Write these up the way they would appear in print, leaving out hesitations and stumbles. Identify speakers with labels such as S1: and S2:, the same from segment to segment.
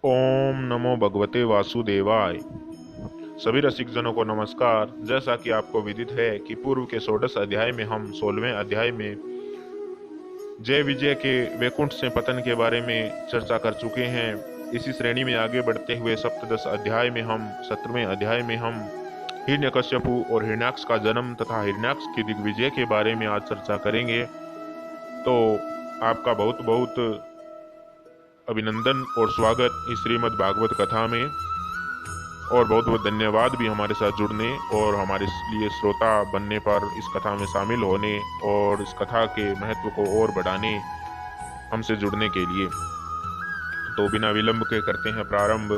S1: ओम नमो भगवते वासुदेवाय। सभी रसिक जनों को नमस्कार। जैसा कि आपको विदित है कि पूर्व के 16 अध्याय में हम 16वें अध्याय में जय विजय के वैकुंठ से पतन के बारे में चर्चा कर चुके हैं। इसी श्रेणी में आगे बढ़ते हुए सप्तदश अध्याय में हम 17वें अध्याय में हम हिरण्यकश्यपु और हिरण्याक्ष का जन्म तथा हिरण्याक्ष की दिग्विजय के बारे में आज चर्चा करेंगे। तो आपका बहुत बहुत अभिनंदन और स्वागत इस श्रीमद् भागवत कथा में, और बहुत बहुत धन्यवाद भी हमारे साथ जुड़ने और हमारे लिए श्रोता बनने पर, इस कथा में शामिल होने और इस कथा के महत्व को और बढ़ाने, हमसे जुड़ने के लिए। तो बिना विलंब के करते हैं प्रारंभ।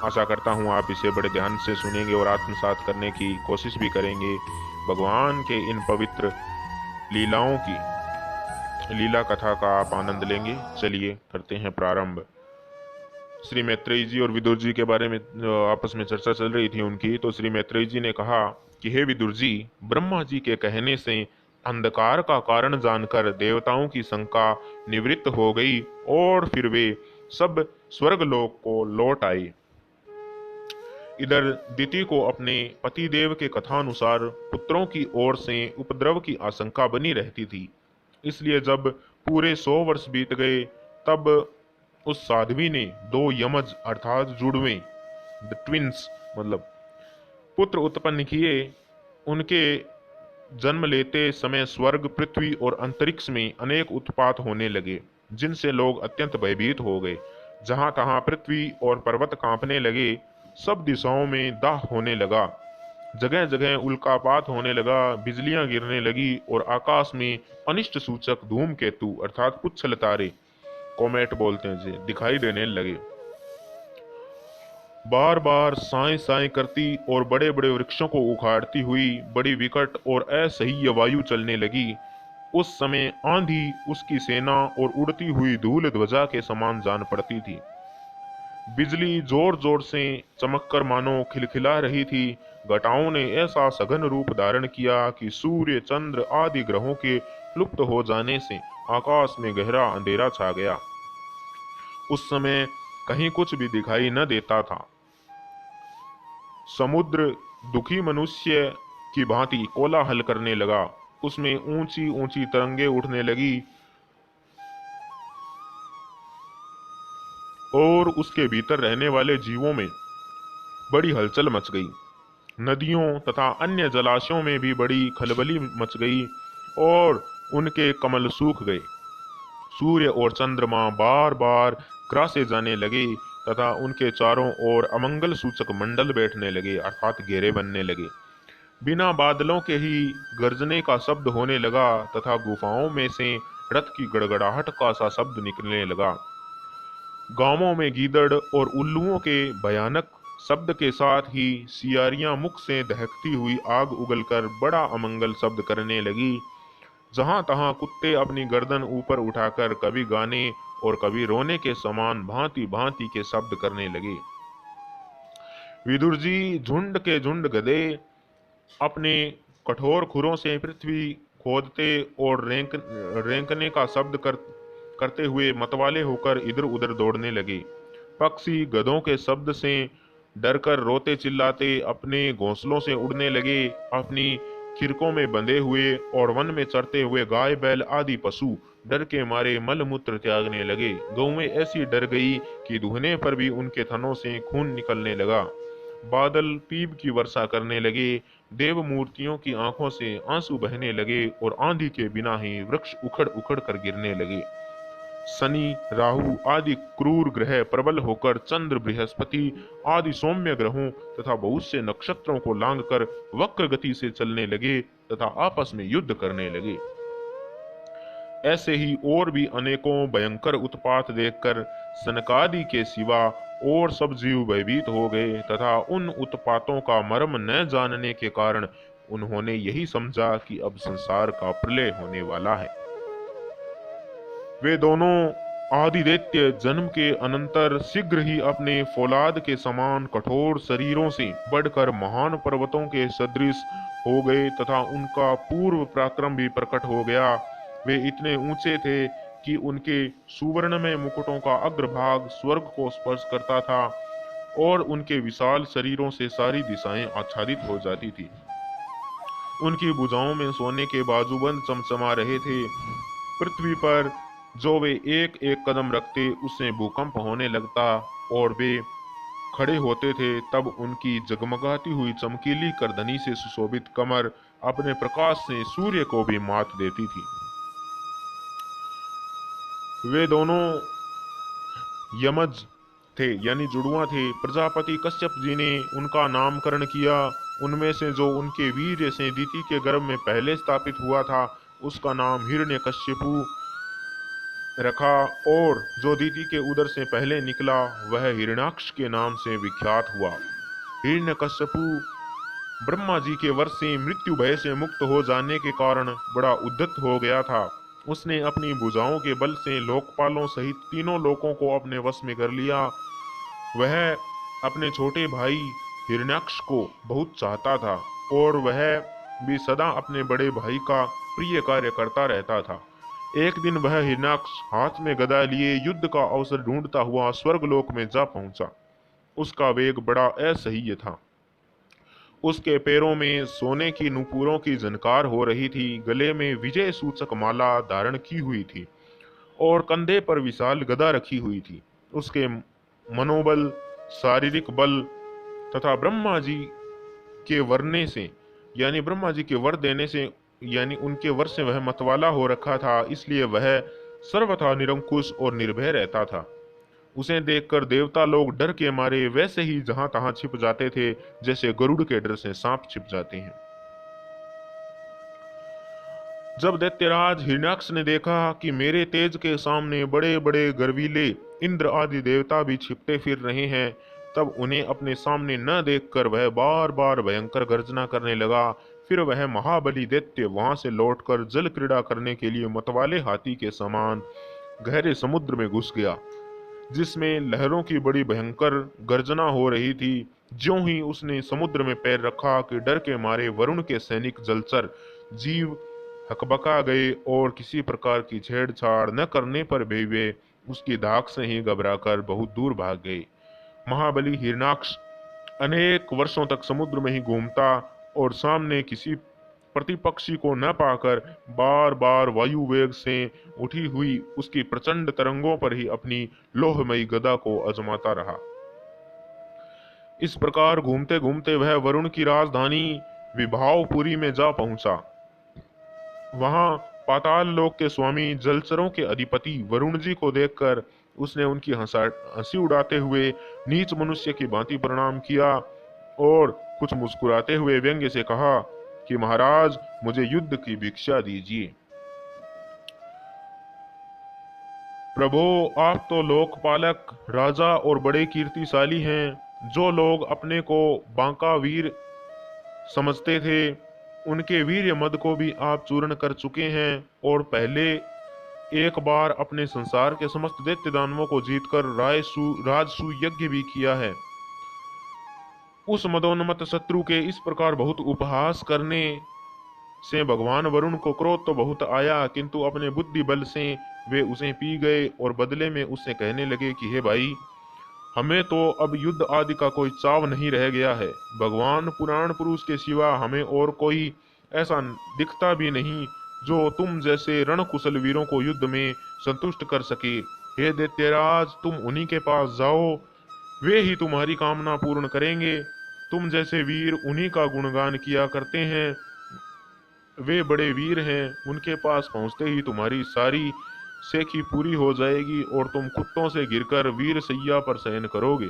S1: आशा करता हूँ आप इसे बड़े ध्यान से सुनेंगे और आत्मसात करने की कोशिश भी करेंगे। भगवान के इन पवित्र लीलाओं की लीला कथा का आप आनंद लेंगे। चलिए करते हैं प्रारंभ। श्री मैत्रेयी जी और विदुर जी के बारे में आपस में चर्चा चल रही थी उनकी। तो श्री मैत्रेयी जी ने कहा कि हे विदुर जी, ब्रह्मा जी के कहने से अंधकार का कारण जानकर देवताओं की शंका निवृत्त हो गई और फिर वे सब स्वर्गलोक को लौट आए। इधर दिति को अपने पतिदेव के कथानुसार पुत्रों की ओर से उपद्रव की आशंका बनी रहती थी। इसलिए जब पूरे 100 वर्ष बीत गए तब उस साध्वी ने 2 यमज अर्थात जुड़वे, द ट्विंस मतलब पुत्र उत्पन्न किए। उनके जन्म लेते समय स्वर्ग, पृथ्वी और अंतरिक्ष में अनेक उत्पात होने लगे, जिनसे लोग अत्यंत भयभीत हो गए। जहां तहां पृथ्वी और पर्वत कांपने लगे, सब दिशाओं में दाह होने लगा, जगह जगह उल्कापात होने लगा, बिजलियां गिरने लगी और आकाश में अनिष्ट सूचक धूमकेतु अर्थात पुच्छल तारे, कोमेट बोलते हैं जी, दिखाई देने लगे। बार बार साए साए करती और बड़े बड़े वृक्षों को उखाड़ती हुई बड़ी विकट और असह्य वायु चलने लगी। उस समय आंधी उसकी सेना और उड़ती हुई धूल ध्वजा के समान जान पड़ती थी। बिजली जोर जोर से चमककर मानो खिलखिला रही थी। घटाओं ने ऐसा सघन रूप धारण किया कि सूर्य, चंद्र आदि ग्रहों के लुप्त हो जाने से आकाश में गहरा अंधेरा छा गया। उस समय कहीं कुछ भी दिखाई न देता था। समुद्र दुखी मनुष्य की भांति कोलाहल करने लगा। उसमें ऊंची ऊंची तरंगे उठने लगी और उसके भीतर रहने वाले जीवों में बड़ी हलचल मच गई। नदियों तथा अन्य जलाशयों में भी बड़ी खलबली मच गई और उनके कमल सूख गए। सूर्य और चंद्रमा बार बार ग्रासे जाने लगे तथा उनके चारों ओर अमंगल सूचक मंडल बैठने लगे अर्थात घेरे बनने लगे। बिना बादलों के ही गर्जने का शब्द होने लगा तथा गुफाओं में से रथ की गड़गड़ाहट का सा शब्द निकलने लगा। गांवों में गीदड़ और उल्लुओं के भयानक शब्द के साथ ही सियारियां मुख से दहकती हुई आग उगलकर बड़ा अमंगल शब्द करने लगी। जहां तहां कुत्ते अपनी गर्दन ऊपर उठाकर कभी गाने और कभी रोने के समान भांति भांति के शब्द करने लगे। विदुर जी, झुंड के झुंड गधे अपने कठोर खुरों से पृथ्वी खोदते और रेंकने का शब्द करते हुए मतवाले होकर इधर उधर दौड़ने लगे। पक्षी गधों के शब्द से डरकर रोते चिल्लाते अपने घोंसलों से उड़ने लगे। अपनी खिरकों में बंधे हुए और वन में चरते हुए गाय बैल आदि पशु डर के मारे मल मूत्र त्यागने लगे। गौएं ऐसी डर गई कि दुहने पर भी उनके थनों से खून निकलने लगा। बादल पीप की वर्षा करने लगे। देव मूर्तियों की आंखों से आंसू बहने लगे और आंधी के बिना ही वृक्ष उखड़ उखड़ कर गिरने लगे। शनि, राहु आदि क्रूर ग्रह प्रबल होकर चंद्र, बृहस्पति आदि सौम्य ग्रहों तथा बहुत से नक्षत्रों को लांघकर वक्र गति से चलने लगे तथा आपस में युद्ध करने लगे। ऐसे ही और भी अनेकों भयंकर उत्पात देखकर सनकादि के सिवा और सब जीव भयभीत हो गए तथा उन उत्पातों का मर्म न जानने के कारण उन्होंने यही समझा कि अब संसार का प्रलय होने वाला है। वे दोनों आदिदैत्य जन्म के अनंतर शीघ्र ही अपने फौलाद के समान कठोर शरीरों से बढ़कर महान पर्वतों के सदृश हो गए तथा उनका पूर्व पराक्रम भी प्रकट हो गया। वे इतने ऊंचे थे कि उनके सुवर्णमय मुकुटों का अग्रभाग स्वर्ग को स्पर्श करता था और उनके विशाल शरीरों से सारी दिशाएं आच्छादित हो जाती थी। उनकी भुजाओं में सोने के बाजूबंद चमचमा रहे थे। पृथ्वी पर जो वे एक एक कदम रखते उससे भूकंप होने लगता और वे खड़े होते थे तब उनकी जगमगाती हुई चमकीली करधनी से सुशोभित कमर अपने प्रकाश से सूर्य को भी मात देती थी। वे दोनों यमज थे यानी जुड़वा थे। प्रजापति कश्यप जी ने उनका नामकरण किया। उनमें से जो उनके वीर्य से दिति के गर्भ में पहले स्थापित हुआ था उसका नाम हिरण्यकश्यपु रखा और जो दिति के उदर से पहले निकला वह हिरण्याक्ष के नाम से विख्यात हुआ। हिरण्यकश्यपु ब्रह्मा जी के वश से मृत्यु भय से मुक्त हो जाने के कारण बड़ा उद्धत हो गया था। उसने अपनी भुजाओं के बल से लोकपालों सहित तीनों लोकों को अपने वश में कर लिया। वह अपने छोटे भाई हिरण्याक्ष को बहुत चाहता था और वह भी सदा अपने बड़े भाई का प्रिय कार्य करता रहता था। एक दिन वह हिरण्याक्ष हाथ में गदा लिए युद्ध का अवसर ढूंढता हुआ स्वर्गलोक में जा पहुंचा। उसका वेग बड़ा असह्य था। उसके पैरों में सोने की नुपुरों की झनकार हो रही थी, गले में विजय सूचक माला धारण की हुई थी और कंधे पर विशाल गदा रखी हुई थी। उसके मनोबल, शारीरिक बल तथा ब्रह्मा जी के वरने से यानी ब्रह्मा जी के वर देने से यानी उनके वर से वह मतवाला हो रखा था, इसलिए वह सर्वथा निरंकुश और निर्भय रहता था। उसे देखकर देवता लोग डर के मारे वैसे ही जहां तहां छिप जाते थे जैसे गरुड़ के डर से सांप छिप जाते हैं। जब दैत्यराज हिरण्याक्ष ने देखा कि मेरे तेज के सामने बड़े बड़े गर्वीले इंद्र आदि देवता भी छिपते फिर रहे हैं, तब उन्हें अपने सामने न देखकर वह बार बार भयंकर गर्जना करने लगा। फिर वह महाबली दैत्य वहां से लौटकर जल क्रीड़ा करने के लिए मतवाले हाथी के समान गहरे समुद्र में घुस गया, जिसमें लहरों की बड़ी भयंकर गर्जना हो रही थी। ज्यों ही उसने समुद्र में पैर रखा कि डर के मारे वरुण के सैनिक जलचर जीव हकबका गए और किसी प्रकार की छेड़छाड़ न करने पर भी वे उसकी धाक से ही घबराकर बहुत दूर भाग गए। महाबली हिरण्याक्ष अनेक वर्षों तक समुद्र में ही घूमता और सामने किसी प्रतिपक्षी को न पाकर बार बार वायु वेग से उठी हुई उसकी प्रचंड तरंगों पर ही अपनी लोहमयी गदा को आजमाता रहा। इस प्रकार घूमते घूमते वह वरुण की राजधानी विभावपुरी में जा पहुंचा। वहां पाताल लोक के स्वामी जलचरों के अधिपति वरुण जी को देखकर उसने उनकी हंसी उड़ाते हुए नीच मनुष्य की भांति प्रणाम किया और कुछ मुस्कुराते हुए व्यंग्य से कहा कि महाराज मुझे युद्ध की भिक्षा दीजिए। प्रभो, आप तो लोकपालक राजा और बड़े कीर्तिशाली हैं। जो लोग अपने को बांका वीर समझते थे उनके वीर्य मद को भी आप चूर्ण कर चुके हैं और पहले एक बार अपने संसार के समस्त दैत्य दानवों को जीतकर राजसू यज्ञ भी किया है। उस मदोन्मत्त शत्रु के इस प्रकार बहुत उपहास करने से भगवान वरुण को क्रोध तो बहुत आया, किंतु अपने बुद्धि बल से वे उसे पी गए और बदले में उससे कहने लगे कि हे भाई, हमें तो अब युद्ध आदि का कोई चाव नहीं रह गया है। भगवान पुराण पुरुष के सिवा हमें और कोई ऐसा दिखता भी नहीं जो तुम जैसे रणकुशल वीरों को युद्ध में संतुष्ट कर सके। हे दैत्यराज, तुम उन्हीं के पास जाओ, वे ही तुम्हारी कामना पूर्ण करेंगे। तुम जैसे वीर उन्हीं का गुणगान किया करते हैं, वे बड़े वीर हैं। उनके पास पहुंचते ही तुम्हारी सारी सेखी पूरी हो जाएगी और तुम कुत्तों से गिरकर वीर सैया पर शयन करोगे।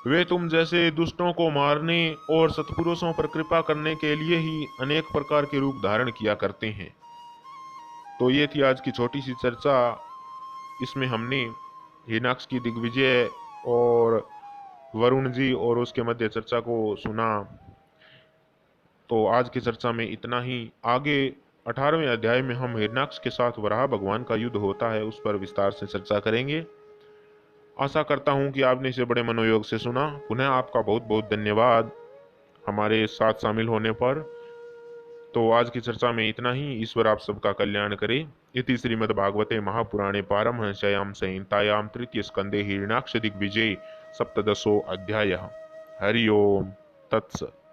S1: वे तुम जैसे दुष्टों को मारने और सत्पुरुषों पर कृपा करने के लिए ही अनेक प्रकार के रूप धारण किया करते हैं। तो ये थी आज की छोटी सी चर्चा। इसमें हमने हिरण्याक्ष की दिग्विजय और वरुण जी और उसके मध्य चर्चा को सुना। तो आज की चर्चा में इतना ही। आगे 18वें अध्याय में हम हिरण्याक्ष के साथ वराह भगवान का युद्ध होता है उस पर विस्तार से चर्चा करेंगे। आशा करता हूं कि आपने इसे बड़े मनोयोग से सुना। पुनः आपका बहुत बहुत धन्यवाद हमारे साथ शामिल होने पर। तो आज की चर्चा में इतना ही। ईश्वर आप सबका कल्याण करे। इति श्रीमद्भागवते महापुराणे पारमहंस्यां संहितायां तृतीय स्कंदे हिरण्याक्ष दिग्विजये सप्तदशो अध्यायः। हरि ओम तत्सत्।